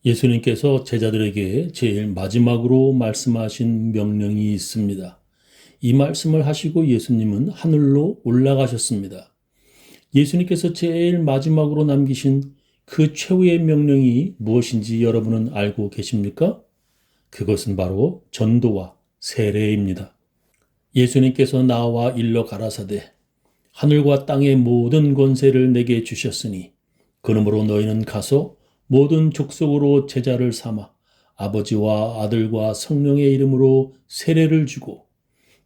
예수님께서 제자들에게 제일 마지막으로 말씀하신 명령이 있습니다. 이 말씀을 하시고 예수님은 하늘로 올라가셨습니다. 예수님께서 제일 마지막으로 남기신 그 최후의 명령이 무엇인지 여러분은 알고 계십니까? 그것은 바로 전도와 세례입니다. 예수님께서 나와 일러 가라사대 하늘과 땅의 모든 권세를 내게 주셨으니 그러므로 너희는 가서 모든 족속으로 제자를 삼아 아버지와 아들과 성령의 이름으로 세례를 주고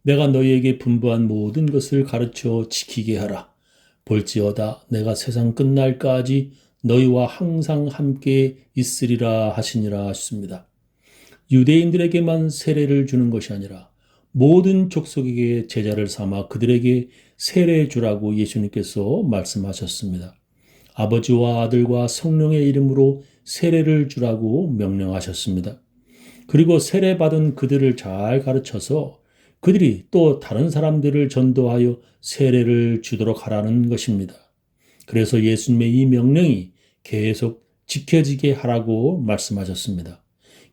내가 너희에게 분부한 모든 것을 가르쳐 지키게 하라. 볼지어다 내가 세상 끝날까지 너희와 항상 함께 있으리라 하시니라 하셨습니다. 유대인들에게만 세례를 주는 것이 아니라 모든 족속에게 제자를 삼아 그들에게 세례 주라고 예수님께서 말씀하셨습니다. 아버지와 아들과 성령의 이름으로 세례를 주라고 명령하셨습니다. 그리고 세례받은 그들을 잘 가르쳐서 그들이 또 다른 사람들을 전도하여 세례를 주도록 하라는 것입니다. 그래서 예수님의 이 명령이 계속 지켜지게 하라고 말씀하셨습니다.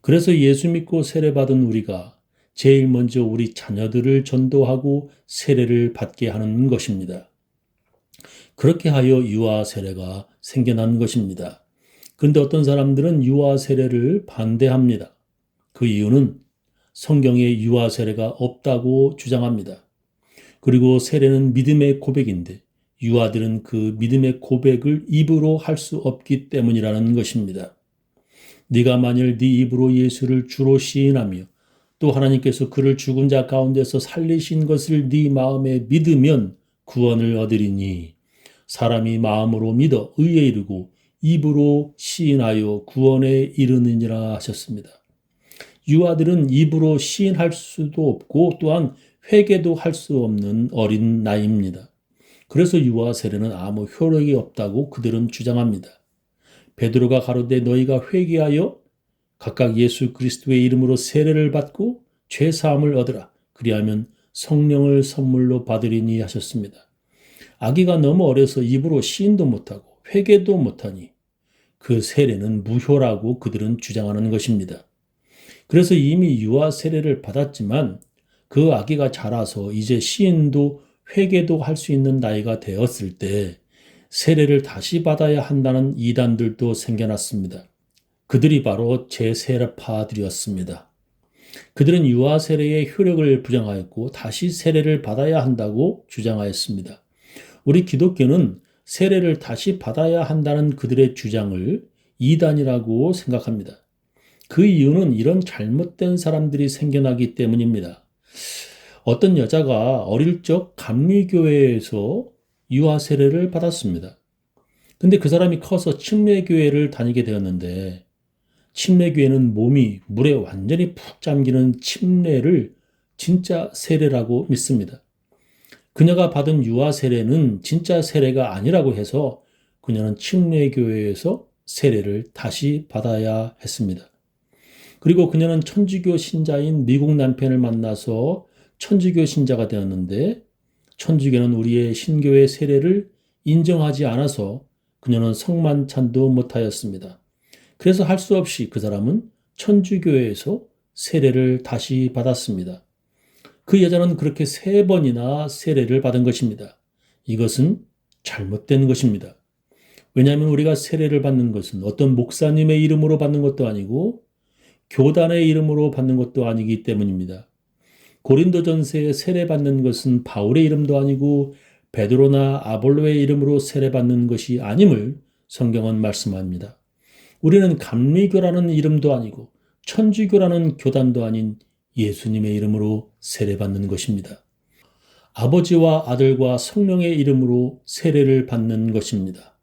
그래서 예수 믿고 세례받은 우리가 제일 먼저 우리 자녀들을 전도하고 세례를 받게 하는 것입니다. 그렇게 하여 유아 세례가 생겨난 것입니다. 그런데 어떤 사람들은 유아 세례를 반대합니다. 그 이유는 성경에 유아 세례가 없다고 주장합니다. 그리고 세례는 믿음의 고백인데 유아들은 그 믿음의 고백을 입으로 할 수 없기 때문이라는 것입니다. 네가 만일 네 입으로 예수를 주로 시인하며 또 하나님께서 그를 죽은 자 가운데서 살리신 것을 네 마음에 믿으면 구원을 얻으리니 사람이 마음으로 믿어 의에 이르고 입으로 시인하여 구원에 이르느니라 하셨습니다. 유아들은 입으로 시인할 수도 없고 또한 회개도 할 수 없는 어린 나이입니다. 그래서 유아 세례는 아무 효력이 없다고 그들은 주장합니다. 베드로가 가로되 너희가 회개하여 각각 예수 그리스도의 이름으로 세례를 받고 죄 사함을 얻으라. 그리하면 성령을 선물로 받으리니 하셨습니다. 아기가 너무 어려서 입으로 시인도 못하고 회개도 못하니 그 세례는 무효라고 그들은 주장하는 것입니다. 그래서 이미 유아 세례를 받았지만 그 아기가 자라서 이제 시인도 회개도 할 수 있는 나이가 되었을 때 세례를 다시 받아야 한다는 이단들도 생겨났습니다. 그들이 바로 제세례파들이었습니다. 그들은 유아 세례의 효력을 부정하였고 다시 세례를 받아야 한다고 주장하였습니다. 우리 기독교는 세례를 다시 받아야 한다는 그들의 주장을 이단이라고 생각합니다. 그 이유는 이런 잘못된 사람들이 생겨나기 때문입니다. 어떤 여자가 어릴 적 감리교회에서 유아 세례를 받았습니다. 근데 그 사람이 커서 침례교회를 다니게 되었는데 침례교회는 몸이 물에 완전히 푹 잠기는 침례를 진짜 세례라고 믿습니다. 그녀가 받은 유아 세례는 진짜 세례가 아니라고 해서 그녀는 침례교회에서 세례를 다시 받아야 했습니다. 그리고 그녀는 천주교 신자인 미국 남편을 만나서 천주교 신자가 되었는데 천주교는 우리의 신교의 세례를 인정하지 않아서 그녀는 성만찬도 못하였습니다. 그래서 할 수 없이 그 사람은 천주교회에서 세례를 다시 받았습니다. 그 여자는 그렇게 3번이나 세례를 받은 것입니다. 이것은 잘못된 것입니다. 왜냐하면 우리가 세례를 받는 것은 어떤 목사님의 이름으로 받는 것도 아니고 교단의 이름으로 받는 것도 아니기 때문입니다. 고린도전서에 세례받는 것은 바울의 이름도 아니고 베드로나 아볼로의 이름으로 세례받는 것이 아님을 성경은 말씀합니다. 우리는 감리교라는 이름도 아니고 천주교라는 교단도 아닌 예수님의 이름으로 세례받는 것입니다. 아버지와 아들과 성령의 이름으로 세례를 받는 것입니다.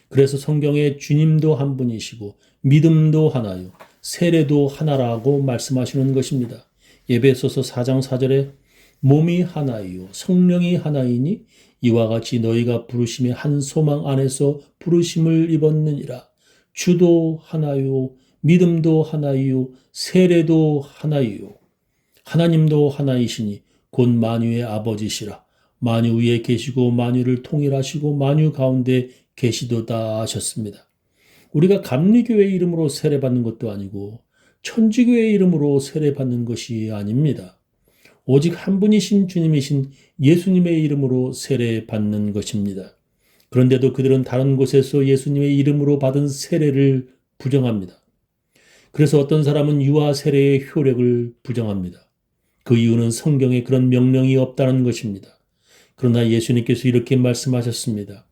그래서 성경에 주님도 한 분이시고 믿음도 하나요, 세례도 하나라고 말씀하시는 것입니다. 에베소서 4장 4절에 몸이 하나이요 성령이 하나이니 이와 같이 너희가 부르심의 한 소망 안에서 부르심을 입었느니라. 주도 하나요 믿음도 하나이요 세례도 하나이요 하나님도 하나이시니 곧 만유의 아버지시라. 만유 위에 계시고 만유를 통일하시고 만유 가운데 계시도다 하셨습니다. 우리가 감리교회 이름으로 세례받는 것도 아니고 천주교회 이름으로 세례받는 것이 아닙니다. 오직 한 분이신 주님이신 예수님의 이름으로 세례받는 것입니다. 그런데도 그들은 다른 곳에서 예수님의 이름으로 받은 세례를 부정합니다. 그래서 어떤 사람은 유아 세례의 효력을 부정합니다. 그 이유는 성경에 그런 명령이 없다는 것입니다. 그러나 예수님께서 이렇게 말씀하셨습니다.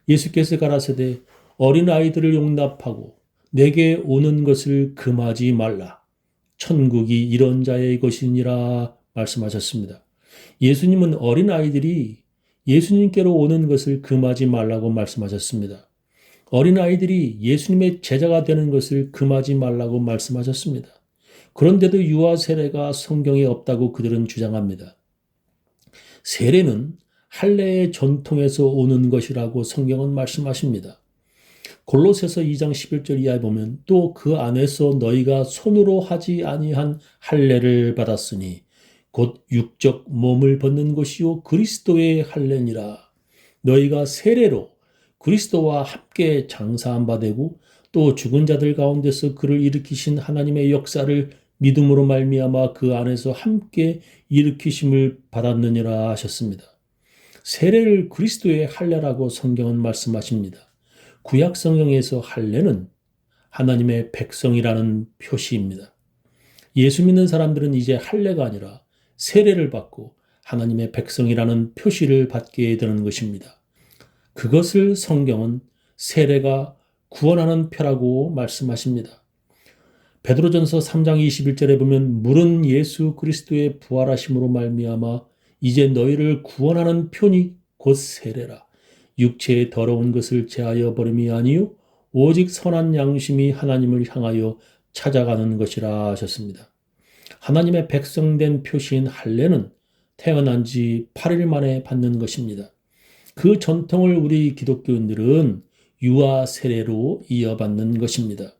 예수께서 가라사대 어린아이들을 용납하고 내게 오는 것을 금하지 말라. 천국이 이런 자의 것이니라 말씀하셨습니다. 예수님은 어린아이들이 예수님께로 오는 것을 금하지 말라고 말씀하셨습니다. 어린아이들이 예수님의 제자가 되는 것을 금하지 말라고 말씀하셨습니다. 그런데도 유아 세례가 성경에 없다고 그들은 주장합니다. 세례는 할례의 전통에서 오는 것이라고 성경은 말씀하십니다. 골로새서 2장 11절 이하에 보면 또 그 안에서 너희가 손으로 하지 아니한 할례를 받았으니 곧 육적 몸을 벗는 것이요 그리스도의 할례니라. 너희가 세례로 그리스도와 함께 장사한 바 되고 또 죽은 자들 가운데서 그를 일으키신 하나님의 역사를 믿음으로 말미암아 그 안에서 함께 일으키심을 받았느니라 하셨습니다. 세례를 그리스도의 할례라고 성경은 말씀하십니다. 구약 성경에서 할례는 하나님의 백성이라는 표시입니다. 예수 믿는 사람들은 이제 할례가 아니라 세례를 받고 하나님의 백성이라는 표시를 받게 되는 것입니다. 그것을 성경은 세례가 구원하는 표라고 말씀하십니다. 베드로전서 3장 21절에 보면 물은 예수 그리스도의 부활하심으로 말미암아 이제 너희를 구원하는 표니 곧 세례라. 육체의 더러운 것을 제하여 버림이 아니요 오직 선한 양심이 하나님을 향하여 찾아가는 것이라 하셨습니다. 하나님의 백성된 표시인 할례는 태어난 지 8일 만에 받는 것입니다. 그 전통을 우리 기독교인들은 유아 세례로 이어받는 것입니다.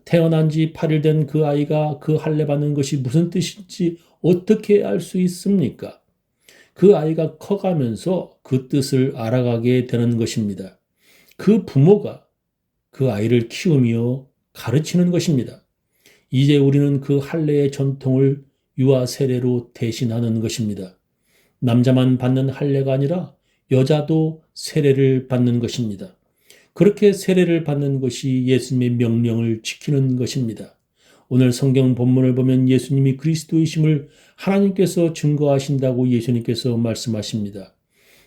태어난 지 8일 된 그 아이가 그 할례 받는 것이 무슨 뜻인지 어떻게 알 수 있습니까? 그 아이가 커가면서 그 뜻을 알아가게 되는 것입니다. 그 부모가 그 아이를 키우며 가르치는 것입니다. 이제 우리는 그 할례의 전통을 유아 세례로 대신하는 것입니다. 남자만 받는 할례가 아니라 여자도 세례를 받는 것입니다. 그렇게 세례를 받는 것이 예수님의 명령을 지키는 것입니다. 오늘 성경 본문을 보면 예수님이 그리스도이심을 하나님께서 증거하신다고 예수님께서 말씀하십니다.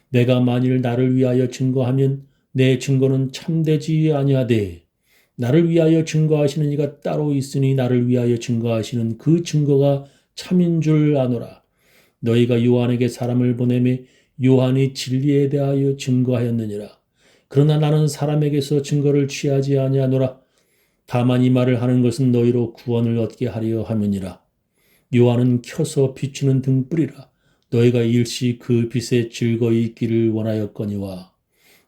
내가 만일 나를 위하여 증거하면 내 증거는 참되지 아니하되 나를 위하여 증거하시는 이가 따로 있으니 나를 위하여 증거하시는 그 증거가 참인 줄 아노라. 너희가 요한에게 사람을 보내매 요한이 진리에 대하여 증거하였느니라. 그러나 나는 사람에게서 증거를 취하지 아니하노라. 다만 이 말을 하는 것은 너희로 구원을 얻게 하려 함이니라. 요한은 켜서 비추는 등불이라. 너희가 일시 그 빛에 즐거이 있기를 원하였거니와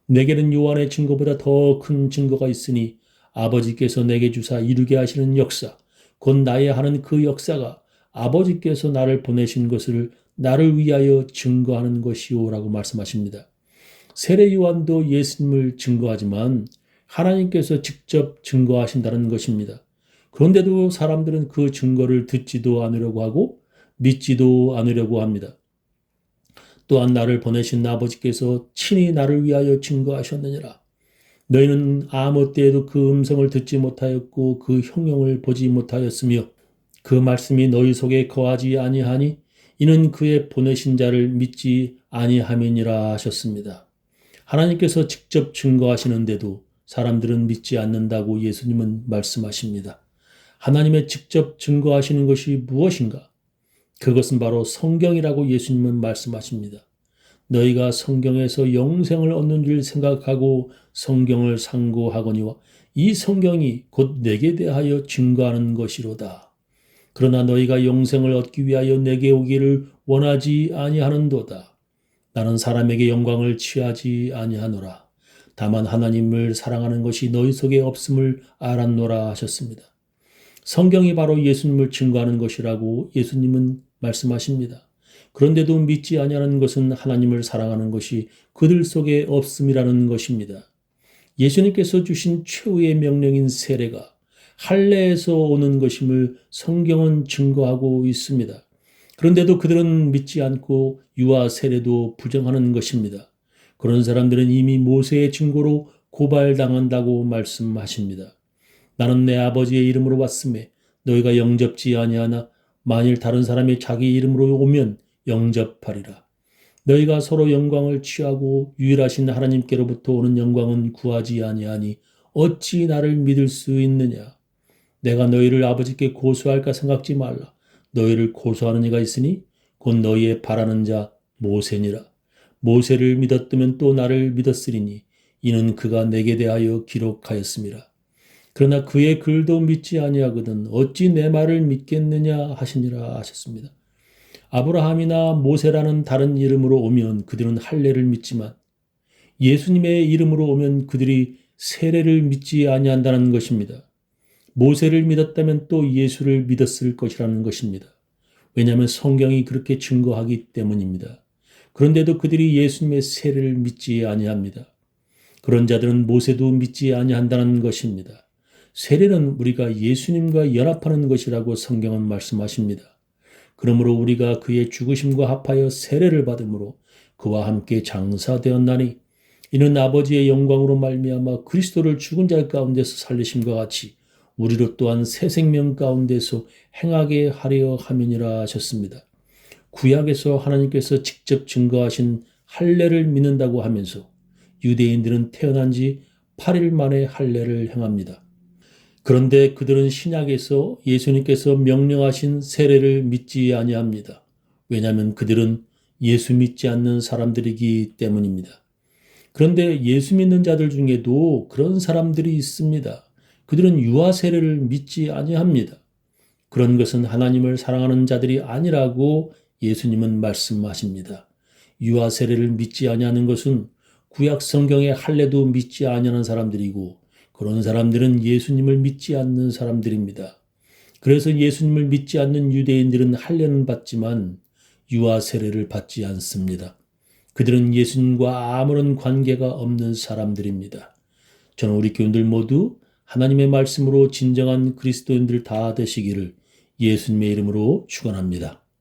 내게는 요한의 증거보다 더 큰 증거가 있으니 아버지께서 내게 주사 이루게 하시는 역사 곧 나의 하는 그 역사가 아버지께서 나를 보내신 것을 나를 위하여 증거하는 것이오라고 말씀하십니다. 세례 요한도 예수님을 증거하지만 하나님께서 직접 증거하신다는 것입니다. 그런데도 사람들은 그 증거를 듣지도 않으려고 하고 믿지도 않으려고 합니다. 또한 나를 보내신 아버지께서 친히 나를 위하여 증거하셨느니라. 너희는 아무 때에도 그 음성을 듣지 못하였고 그 형용을 보지 못하였으며 그 말씀이 너희 속에 거하지 아니하니 이는 그의 보내신 자를 믿지 아니함이니라 하셨습니다. 하나님께서 직접 증거하시는데도 사람들은 믿지 않는다고 예수님은 말씀하십니다. 하나님의 직접 증거하시는 것이 무엇인가? 그것은 바로 성경이라고 예수님은 말씀하십니다. 너희가 성경에서 영생을 얻는 줄 생각하고 성경을 상고하거니와 이 성경이 곧 내게 대하여 증거하는 것이로다. 그러나 너희가 영생을 얻기 위하여 내게 오기를 원하지 아니하는도다. 나는 사람에게 영광을 취하지 아니하노라. 다만 하나님을 사랑하는 것이 너희 속에 없음을 알았노라 하셨습니다. 성경이 바로 예수님을 증거하는 것이라고 예수님은 말씀하십니다. 그런데도 믿지 아니하는 것은 하나님을 사랑하는 것이 그들 속에 없음이라는 것입니다. 예수님께서 주신 최후의 명령인 세례가 할례에서 오는 것임을 성경은 증거하고 있습니다. 그런데도 그들은 믿지 않고 유아 세례도 부정하는 것입니다. 그런 사람들은 이미 모세의 증거로 고발당한다고 말씀하십니다. 나는 내 아버지의 이름으로 왔음에 너희가 영접지 아니하나 만일 다른 사람이 자기 이름으로 오면 영접하리라. 너희가 서로 영광을 취하고 유일하신 하나님께로부터 오는 영광은 구하지 아니하니 어찌 나를 믿을 수 있느냐. 내가 너희를 아버지께 고소할까 생각지 말라. 너희를 고소하는 이가 있으니 곧 너희의 바라는 자 모세니라. 모세를 믿었으면 또 나를 믿었으리니 이는 그가 내게 대하여 기록하였음이라. 그러나 그의 글도 믿지 아니하거든 어찌 내 말을 믿겠느냐 하시니라 하셨습니다. 아브라함이나 모세라는 다른 이름으로 오면 그들은 할례를 믿지만 예수님의 이름으로 오면 그들이 세례를 믿지 아니한다는 것입니다. 모세를 믿었다면 또 예수를 믿었을 것이라는 것입니다. 왜냐하면 성경이 그렇게 증거하기 때문입니다. 그런데도 그들이 예수님의 세례를 믿지 아니합니다. 그런 자들은 모세도 믿지 아니한다는 것입니다. 세례는 우리가 예수님과 연합하는 것이라고 성경은 말씀하십니다. 그러므로 우리가 그의 죽으심과 합하여 세례를 받음으로 그와 함께 장사되었나니 이는 아버지의 영광으로 말미암아 그리스도를 죽은 자 가운데서 살리심과 같이 우리로 또한 새 생명 가운데서 행하게 하려 함이니라 하셨습니다. 구약에서 하나님께서 직접 증거하신 할례를 믿는다고 하면서 유대인들은 태어난 지 8일 만에 할례를 행합니다. 그런데 그들은 신약에서 예수님께서 명령하신 세례를 믿지 아니합니다. 왜냐하면 그들은 예수 믿지 않는 사람들이기 때문입니다. 그런데 예수 믿는 자들 중에도 그런 사람들이 있습니다. 그들은 유아 세례를 믿지 아니합니다. 그런 것은 하나님을 사랑하는 자들이 아니라고 예수님은 말씀하십니다. 유아 세례를 믿지 아니하는 것은 구약 성경의 할례도 믿지 아니하는 사람들이고 그런 사람들은 예수님을 믿지 않는 사람들입니다. 그래서 예수님을 믿지 않는 유대인들은 할례는 받지만 유아 세례를 받지 않습니다. 그들은 예수님과 아무런 관계가 없는 사람들입니다. 저는 우리 교인들 모두 하나님의 말씀으로 진정한 그리스도인들 다 되시기를 예수님의 이름으로 축원합니다.